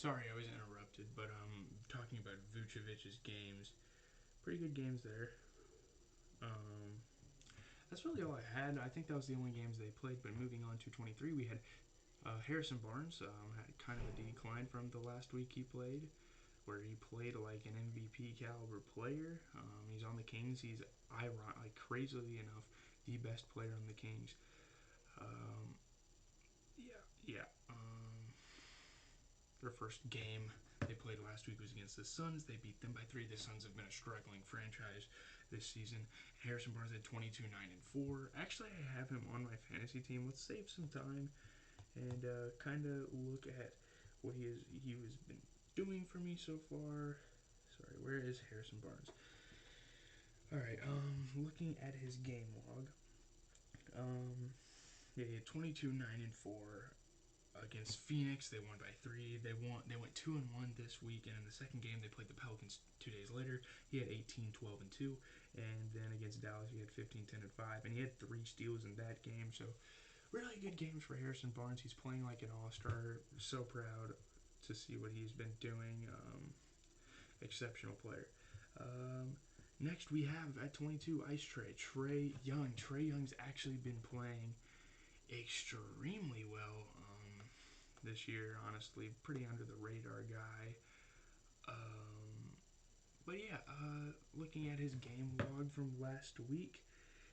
Sorry, I was interrupted, but talking about Vucevic's games, pretty good games there. Um, that's really all I had. I think that was the only games they played. But moving on to 23, we had Harrison Barnes had kind of a decline from the last week he played, where he played like an MVP caliber player. He's on the Kings. He's like crazily enough the best player on the Kings. Um, yeah. Their first game they played last week was against the Suns. They beat them by 3. The Suns have been a struggling franchise this season. Harrison Barnes had 22, 9, and 4. Actually, I have him on my fantasy team. Let's save some time and kind of look at what he was been doing for me so far. Sorry, where is Harrison Barnes? All right, looking at his game log. Yeah, he had 22, 9, and 4 against Phoenix. They won by 3. They went 2-1 this week, and in the second game they played the Pelicans 2 days later. He had 18, 12, and 2, and then against Dallas he had 15, 10, and 5, and he had 3 steals in that game. So really good games for Harrison Barnes. He's playing like an all-star. So proud to see what he's been doing. Exceptional player. Next we have at 22 Ice Trae Young. Trae Young's actually been playing extremely well this year. Honestly, pretty under the radar guy. Um, but yeah, looking at his game log from last week,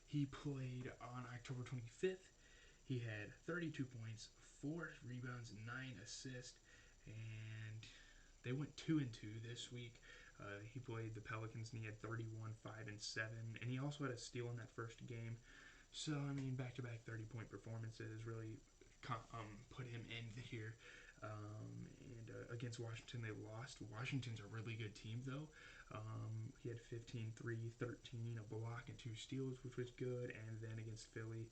he played on October 25th. He had 32 points, 4 rebounds, 9 assists, and they went 2-2 this week. He played the Pelicans and he had 31, 5, and 7, and he also had a steal in that first game. So I mean, back-to-back 30-point performances really put him in here. And against Washington, they lost. Washington's a really good team, though. He had 15, 3, 13, a block, and 2 steals, which was good. And then against Philly,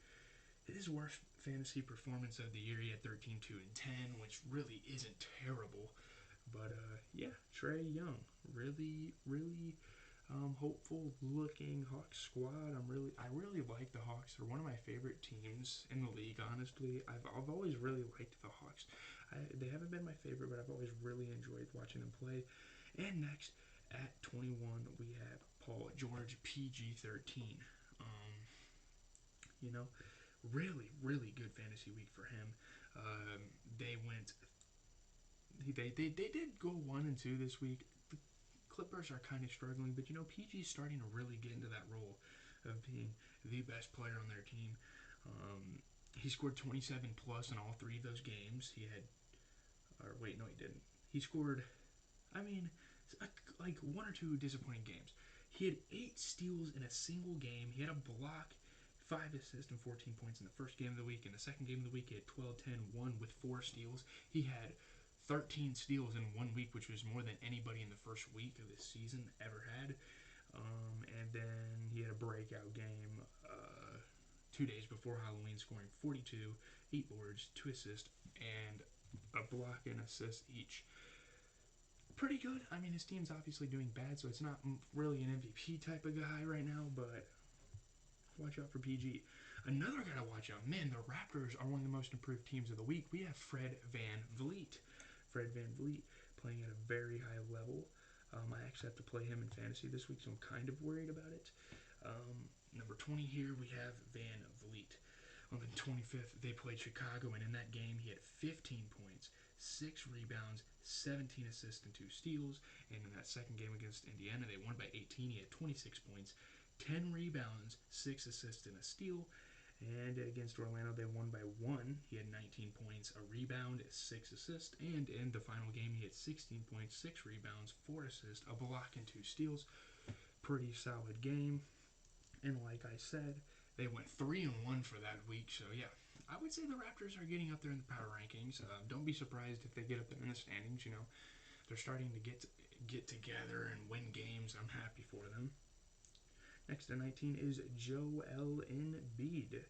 his worst fantasy performance of the year, he had 13, 2, and 10, which really isn't terrible. But yeah, Trae Young, really hopeful looking Hawks squad. I really like the Hawks. They're one of my favorite teams in the league. Honestly, I've always really liked the Hawks. They haven't been my favorite, but I've always really enjoyed watching them play. And next at 21, we have Paul George, PG-13. You know, really good fantasy week for him. They went. They did go 1-2 this week. Clippers are kind of struggling, but PG's starting to really get into that role of being the best player on their team. He scored 27 plus in all 3 of those games. He had, or wait, no, he didn't. He scored, I mean, like 1 or 2 disappointing games. He had 8 steals in a single game. He had a block, 5 assists, and 14 points in the first game of the week. In the second game of the week, he had 12, 10, 1 with 4 steals. He had 13 steals in 1 week, which was more than anybody in the first week of this season ever had. And then he had a breakout game 2 days before Halloween, scoring 42, 8 boards, 2 assists, and a block and assist each. Pretty good. I mean, his team's obviously doing bad, so it's not really an MVP type of guy right now, but watch out for PG. Another guy to watch out. Man, the Raptors are one of the most improved teams of the week. We have Fred VanVleet. Fred VanVleet playing at a very high level. I actually have to play him in fantasy this week, so I'm kind of worried about it. Number 20 here, we have Van Vliet. On the 25th, they played Chicago, and in that game, he had 15 points, 6 rebounds, 17 assists, and 2 steals. And in that second game against Indiana, they won by 18. He had 26 points, 10 rebounds, 6 assists, and a steal. And against Orlando, they won by 1. He had 19 points, a rebound, 6 assists. And in the final game, he had 16 points, 6 rebounds, 4 assists, a block, and 2 steals. Pretty solid game. And like I said, they went 3-1 for that week. So yeah, I would say the Raptors are getting up there in the power rankings. Don't be surprised if they get up there in the standings. They're starting to get together and win games. I'm happy for them. Next at 19 is Joel Embiid.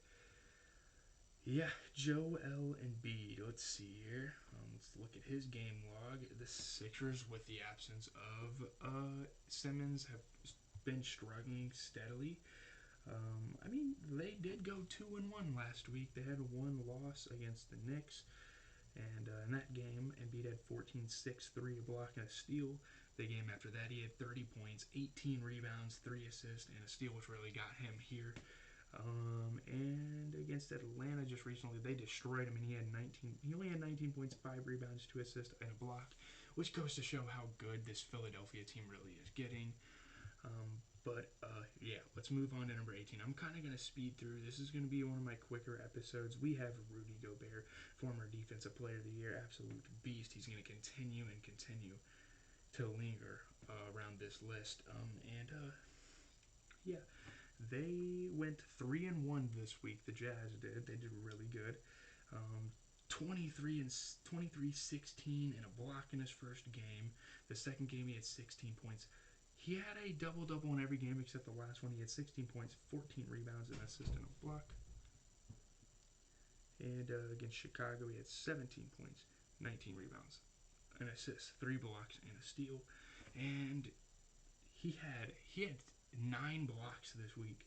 Yeah, Joel Embiid. Let's see here. Let's look at his game log. The Sixers, with the absence of Simmons, have been struggling steadily. I mean, they did go 2-1 last week. They had 1 loss against the Knicks, And in that game, Embiid had 14, 6, 3, a block, and a steal. The game after that, he had 30 points, 18 rebounds, 3 assists, and a steal, which really got him here. And against Atlanta just recently, they destroyed him, and he had 19. He only had 19 points, 5 rebounds, 2 assists, and a block, which goes to show how good this Philadelphia team really is getting. Yeah, let's move on to number 18. I'm kind of going to speed through. This is going to be one of my quicker episodes. We have Rudy Gobert, former Defensive Player of the Year, absolute beast. He's going to continue to linger around this list. Yeah, they went 3-1 this week. The Jazz did. They did really good. 23 and 23, 16 and a block in his first game. The second game he had 16 points. He had a double-double in every game except the last one. He had 16 points, 14 rebounds, an assist, and a block. And against Chicago, he had 17 points, 19 rebounds, an assist, 3 blocks, and a steal. And he had 9 blocks this week,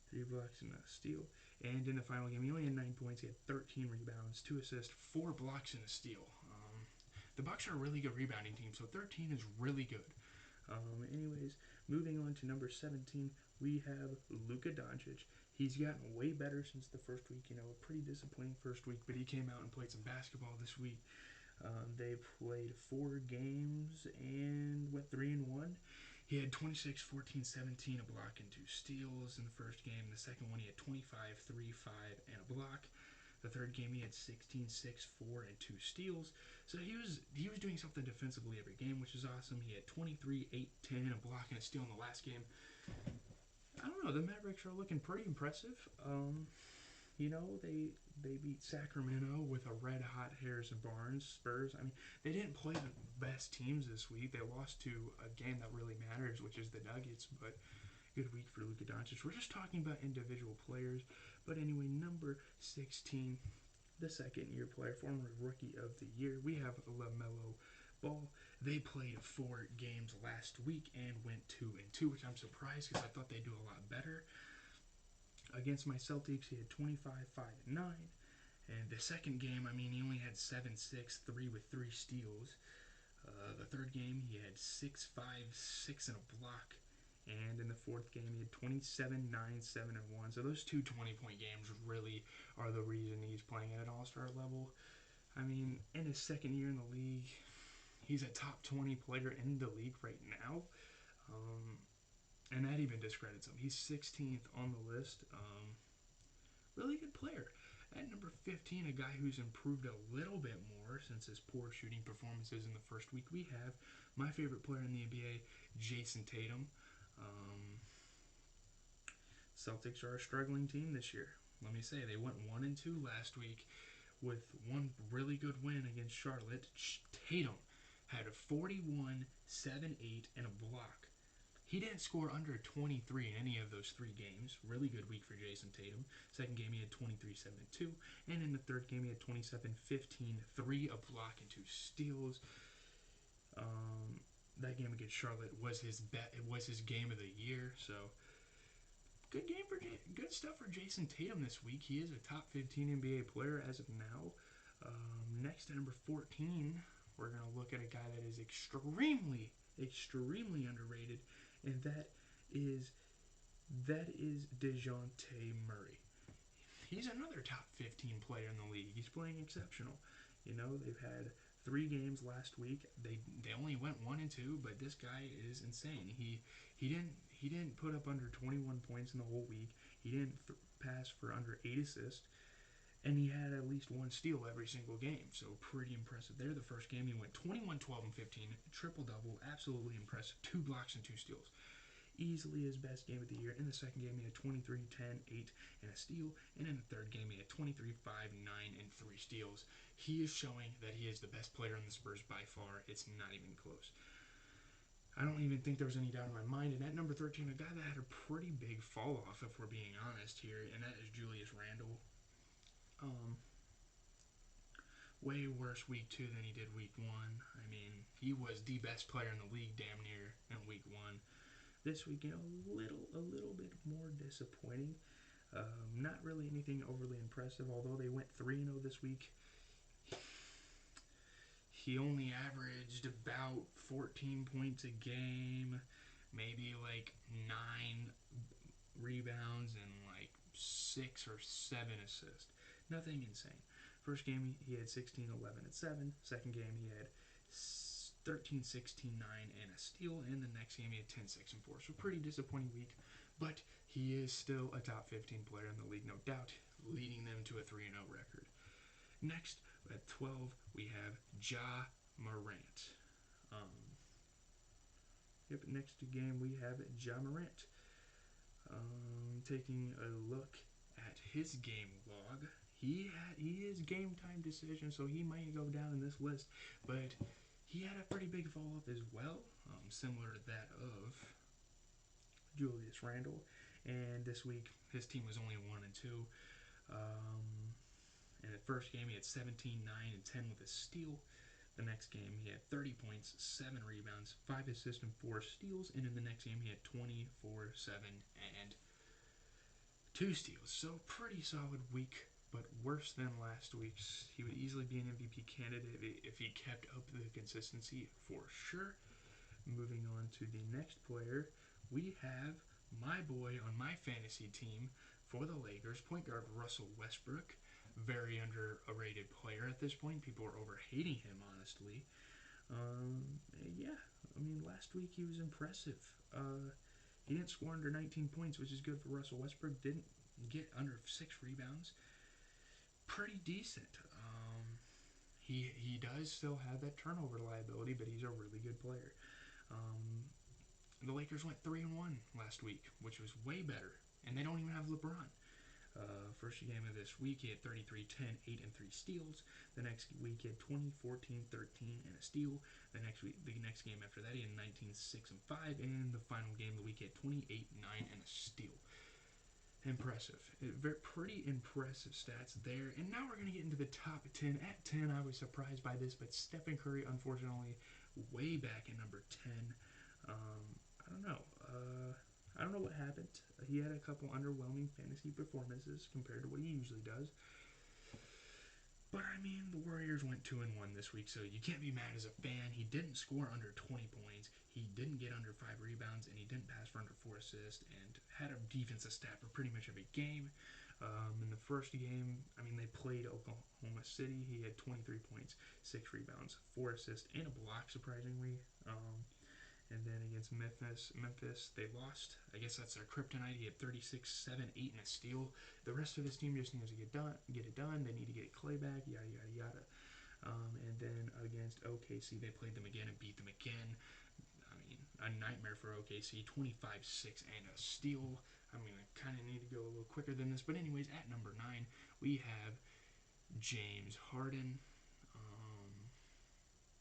3 blocks and a steal. And in the final game, he only had 9 points. He had 13 rebounds, 2 assists, 4 blocks, and a steal. The Bucks are a really good rebounding team, so 13 is really good. Anyways, moving on to number 17, we have Luka Doncic. He's gotten way better since the first week. A pretty disappointing first week, but he came out and played some basketball this week. They played 4 games and went 3-1. He had 26, 14, 17, a block, and 2 steals in the first game. The second one, he had 25, 3, 5, and a block. The third game, he had 16, 6, 4, and 2 steals. So he was doing something defensively every game, which is awesome. He had 23, 8, 10, a block, and a steal in the last game. I don't know. The Mavericks are looking pretty impressive. They beat Sacramento with a red-hot Harrison Barnes. Spurs, they didn't play the best teams this week. They lost to a game that really matters, which is the Nuggets, but good week for Luka Doncic. We're just talking about individual players. But anyway, number 16, the second-year player, former Rookie of the Year, we have LaMelo Ball. They played 4 games last week and went 2-2, which I'm surprised because I thought they'd do a lot better. Against my Celtics, he had 25, 5, and 9. And the second game, he only had 7, 6, 3 with 3 steals. The third game, he had 6, 5, 6, and a block. And in the fourth game, he had 27, 9, 7, and 1. So those 2 20-point games really are the reason he's playing at an all-star level. In his second year in the league, he's a top 20 player in the league right now. And that even discredits him. He's 16th on the list. Really good player. At number 15, a guy who's improved a little bit more since his poor shooting performances in the first week, we have my favorite player in the NBA, Jason Tatum. Celtics are a struggling team this year. Let me say, they went 1-2 last week with one really good win against Charlotte. Tatum had a 41, 7, 8, and a block. He didn't score under 23 in any of those 3 games. Really good week for Jason Tatum. Second game, he had 23, 7, and 2. And in the third game, he had 27, 15, 3, a block, and 2 steals. That game against Charlotte was his game of the year. So good stuff for Jason Tatum this week. He is a top 15 NBA player as of now. Next, at number 14, we're going to look at a guy that is extremely underrated, and that is DeJounte Murray. He's another top 15 player in the league. He's playing exceptional. They've had 3 games last week. They only went 1-2, but this guy is insane. He didn't put up under 21 points in the whole week. He didn't pass for under 8 assists. And he had at least 1 steal every single game, so pretty impressive there. The first game, he went 21, 12, and 15, triple-double, absolutely impressive, 2 blocks and 2 steals. Easily his best game of the year. In the second game, he had 23, 10, 8, and a steal. And in the third game, he had 23, 5, 9, and 3 steals. He is showing that he is the best player in the Spurs by far. It's not even close. I don't even think there was any doubt in my mind. And at number 13, a guy that had a pretty big fall-off, if we're being honest here, and that is Julius Randle. Way worse week 2 than he did week 1. He was the best player in the league damn near in week 1. This week, a little bit more disappointing. Not really anything overly impressive, although they went 3-0 this week. he only averaged about 14 points a game, maybe like 9 rebounds and like 6 or 7 assists. Nothing insane. First game he had 16, 11, and 7. Second game he had 13, 16, 9, and a steal. And the next game he had 10, 6, and 4. So pretty disappointing week. But he is still a top 15 player in the league, no doubt, leading them to a 3-0 record. Next, at 12, we have Ja Morant. Next game we have Ja Morant. Taking a look at his game log, he is game time decision, so he might go down in this list, but he had a pretty big fall off as well, similar to that of Julius Randle. And this week his team was only 1-2. In the first game he had 17, 9, and 10 with a steal. The next game he had 30 points, 7 rebounds, 5 assists, and 4 steals. And in the next game he had 24, 7, and 2 steals. So pretty solid week, but worse than last week's. He would easily be an MVP candidate if he kept up the consistency for sure. Moving on to the next player, we have my boy on my fantasy team for the Lakers, point guard Russell Westbrook. Very underrated player at this point. People are over-hating him, honestly. Yeah, I mean, last week he was impressive. He didn't score under 19 points, which is good for Russell Westbrook. Didn't get under 6 rebounds. Pretty decent. He does still have that turnover liability, but he's a really good player. The Lakers went 3-1 last week, which was way better, and they don't even have LeBron. First game of this week, he had 33, 10, 8, and 3 steals. The next week, he had 20, 14, 13, and a steal. The next game after that, he had 19, 6, and 5. And the final game of the week, he had 28, 9, and a steal. Impressive. Pretty impressive stats there. And now we're going to get into the top 10. At 10, I was surprised by this, but Stephen Curry, unfortunately, way back at number 10. I don't know. I don't know what happened. He had a couple underwhelming fantasy performances compared to what he usually does. But I mean, the Warriors went 2-1 this week, so you can't be mad as a fan. He didn't score under 20 points. He didn't get under 5 rebounds, and he didn't pass for under 4 assists, and had a defensive stat for pretty much every game. In the first game, I mean, they played Oklahoma City. He had 23 points, 6 rebounds, 4 assists, and a block, surprisingly. And then against Memphis, they lost. I guess that's their kryptonite. He had 36, 7, 8, and a steal. The rest of his team just needs to get it done. They need to get Clay back, yada, yada, yada. And then against OKC, they played them again and beat them again. I mean, a nightmare for OKC. 25, 6, and a steal. I mean, I kind of need to go a little quicker than this. But anyways, at number 9, we have James Harden.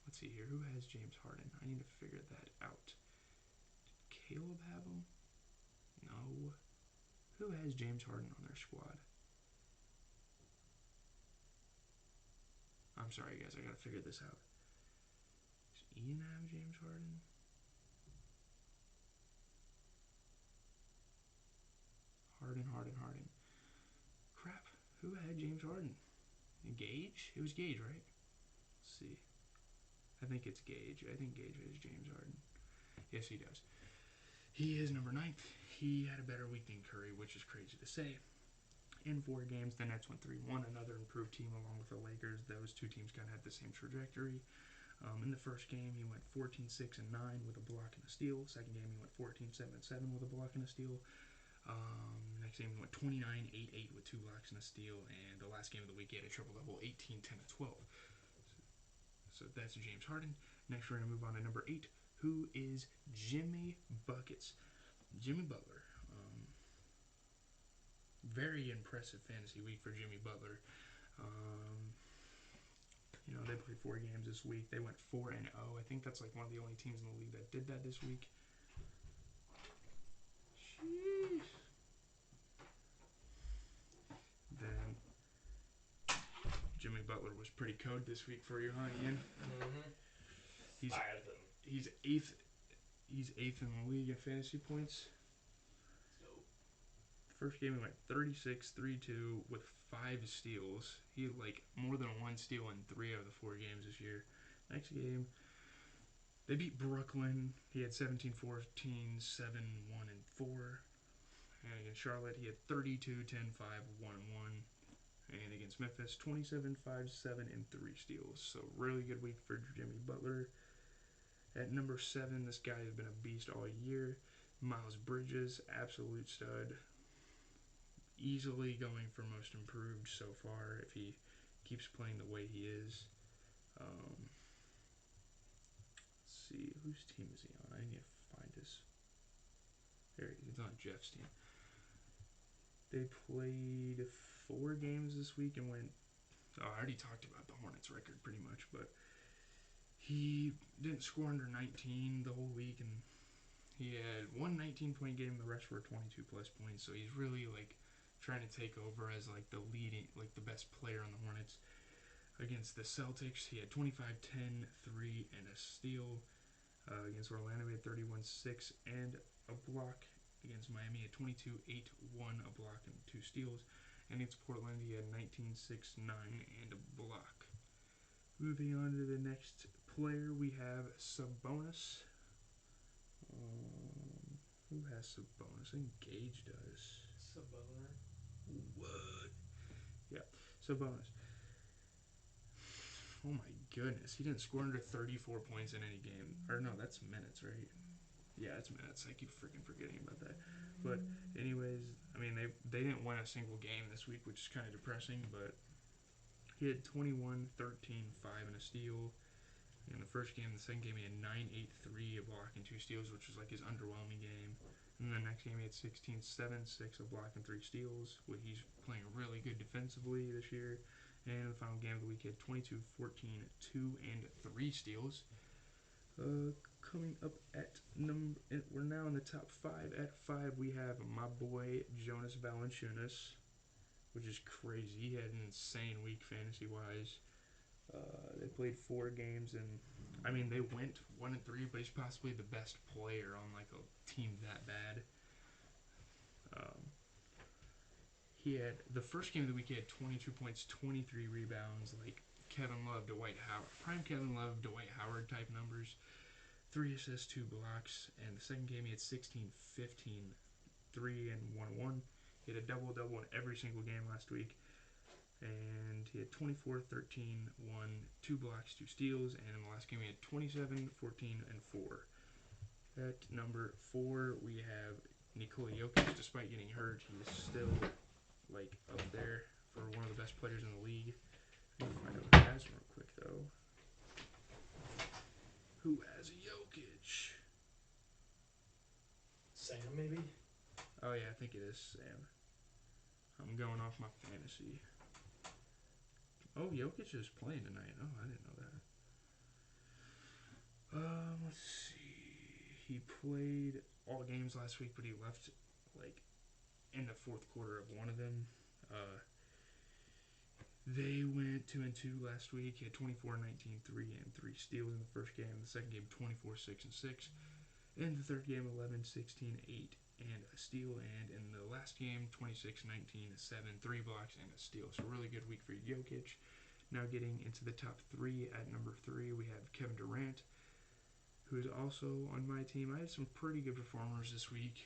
Let's see here. Who has James Harden? I need to figure that out. Did Caleb have him? No. Who has James Harden on their squad? I'm sorry, guys. I gotta figure this out. Does Ian have James Harden? Harden. Crap. Who had James Harden? Gage? It was Gage, right? Let's see. I think it's Gage. I think Gage has James Harden. Yes, he does. He is number 9th. He had a better week than Curry, which is crazy to say. In 4 games, the Nets went 3-1, another improved team along with the Lakers. Those two teams kind of had the same trajectory. In the first game, he went 14, 6, and 9 with a block and a steal. Second game, he went 14, 7, and 7 with a block and a steal. Next game, he went 29, 8, 8 with 2 blocks and a steal. And the last game of the week, he had a triple-double, 18, 10, and 12. So that's James Harden. Next, we're going to move on to number 8, who is Jimmy Buckets. Jimmy Butler. Very impressive fantasy week for Jimmy Butler. They played 4 games this week. They went 4-0. I think that's like one of the only teams in the league that did that this week. Sheesh. Then Jimmy Butler was pretty code this week for you, huh, Ian? Mm-hmm. He's eighth. He's 8th in the league in fantasy points. First game he went 36, 3-2 with 5 steals. He had like more than 1 steal in 3 out of the 4 games this year. Next game, they beat Brooklyn. He had 17, 14, 7, 1, and 4. And against Charlotte, he had 32, 10, 5, 1, and 1. And against Memphis, 27, 5, 7, and 3 steals. So really good week for Jimmy Butler. At number 7, this guy has been a beast all year. Miles Bridges, absolute stud. Easily going for most improved so far if he keeps playing the way he is. Let's see, whose team is he on? I need to find his. There he is. He's on Jeff's team. They played 4 games this week and went. Oh, I already talked about the Hornets record pretty much, but he didn't score under 19 the whole week, and he had one 19-point game. The rest were 22 plus points. So he's really like trying to take over as like the leading, like the best player on the Hornets. Against the Celtics, he had 25, 10, 3, and a steal. Against Orlando, he had 31, 6, and a block. Against Miami, he had 22, 8, 1, a block, and 2 steals. And against Portland, he had 19, 6, 9, and a block. Moving on to the next player, we have Sabonis. Who has Sabonis? I think Gage does. Sabonis. What? Yeah, Sabonis. Oh my goodness, he didn't score under 34 points in any game. Or no, that's minutes, right? Yeah, it's minutes. I keep freaking forgetting about that. But anyways, I mean they didn't win a single game this week, which is kind of depressing. But he had 21, 13, 5, and a steal in the first game. The second game he had 9, 8, 3, a block, and 2 steals, which was like his underwhelming game. And the next game he had 16, 7, 6, a block, and 3 steals. He's playing really good defensively this year. And in the final game of the week, he had 22, 14, 2, and 3 steals. Coming up at we're now in the top 5. At 5, we have my boy Jonas Valanciunas, which is crazy. He had an insane week fantasy-wise. They played 4 games, and I mean they went 1-3, but he's possibly the best player on like a team that bad. He had the first game of the week. He had 22 points, 23 rebounds, like Kevin Love, Dwight Howard, prime Kevin Love, Dwight Howard type numbers. 3 assists, 2 blocks, and the second game he had 16, 15, 3, and 1-1. He had a double-double in every single game last week. And he had 24, 13, 1, 2 blocks, 2 steals, and in the last game he had 27, 14, and 4. At number 4, we have Nikola Jokic. Despite getting hurt, he's still like up there for one of the best players in the league. Let me find out who has him real quick though. Who has Jokic? Sam, maybe? Oh yeah, I think it is Sam. I'm going off my fantasy. Oh, Jokic is playing tonight. Oh, I didn't know that. Let's see. He played all games last week, but he left like in the fourth quarter of one of them. They went 2-2 last week. He had 24, 19, 3, and 3 steals in the first game. The second game, 24, 6, and 6. In the third game, 11, 16, 8, and a steal. And in the last game, 26, 19, 7, 3 blocks, and a steal. So really good week for Jokic. Now getting into the top 3. At number 3, we have Kevin Durant, who is also on my team. I had some pretty good performers this week.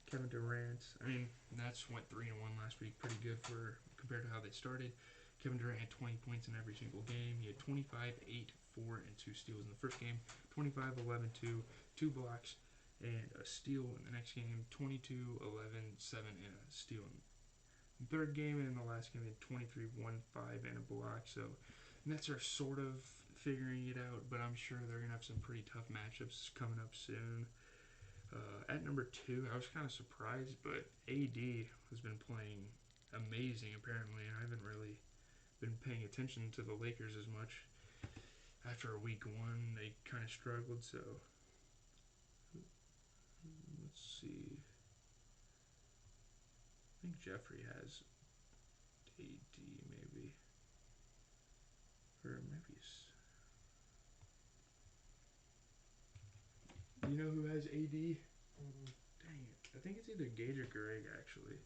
Kevin Durant, I mean, Nets went 3-1 last week. Pretty good for compared to how they started. Kevin Durant had 20 points in every single game. He had 25, 8, 4, and 2 steals in the first game. 25, 11, 2, 2 blocks, and a steal in the next game. 22, 11, 7, and a steal in the third game. And in the last game, he had 23, 1, 5, and a block. So Nets are sort of figuring it out, but I'm sure they're going to have some pretty tough matchups coming up soon. At number 2, I was kind of surprised, but AD has been playing amazing apparently, and I haven't really been paying attention to the Lakers as much. After week 1, they kind of struggled, so let's see. I think Jeffrey has AD maybe. Or maybe. Do you know who has AD? Dang it. I think it's either Gage or Greg, actually.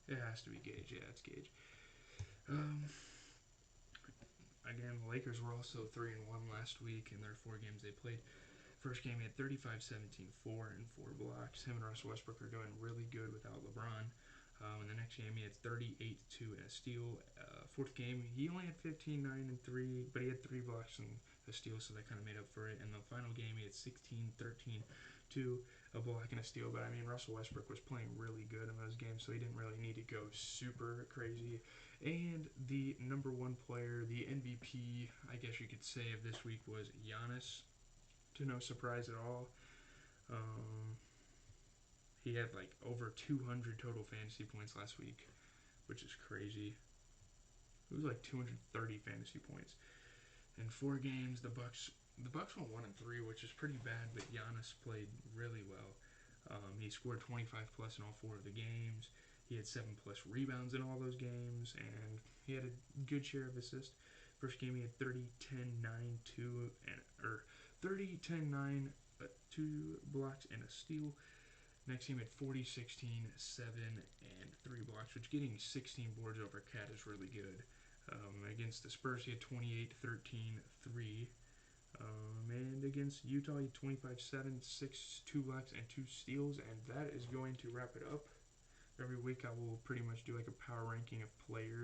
It has to be Gage. Yeah, it's Gage. again, the Lakers were also 3-1 last week in their 4 games they played. First game, he had 35, 17, 4 and 4 blocks. Him and Russell Westbrook are doing really good without LeBron. In the next game, he had 38, 2 and a steal. Fourth game, he only had 15, 9 and 3, but he had 3 blocks and a steal, so that kind of made up for it. In the final game, he had 16, 13, 2, a block and a steal. But I mean, Russell Westbrook was playing really good in those games, so he didn't really need to go super crazy. And the number one player, the MVP, I guess you could say, of this week was Giannis. To no surprise at all. He had like over 200 total fantasy points last week, which is crazy. It was like 230 fantasy points in 4 games. The Bucks went 1-3, which is pretty bad, but Giannis played really well. He scored 25 plus in all 4 of the games. He had 7 plus rebounds in all those games, and he had a good share of assists. First game, he had 30, 10, 9, 2, and 30, 10, 9, 2 blocks and a steal. Next game had 40, 16, 7, and 3 blocks, which getting 16 boards over Cat is really good. Against the Spurs, he had 28, 13, 3. And against Utah, he had 25, 7, 6, 2 blocks, and 2 steals. And that is going to wrap it up. Every week I will pretty much do like a power ranking of players.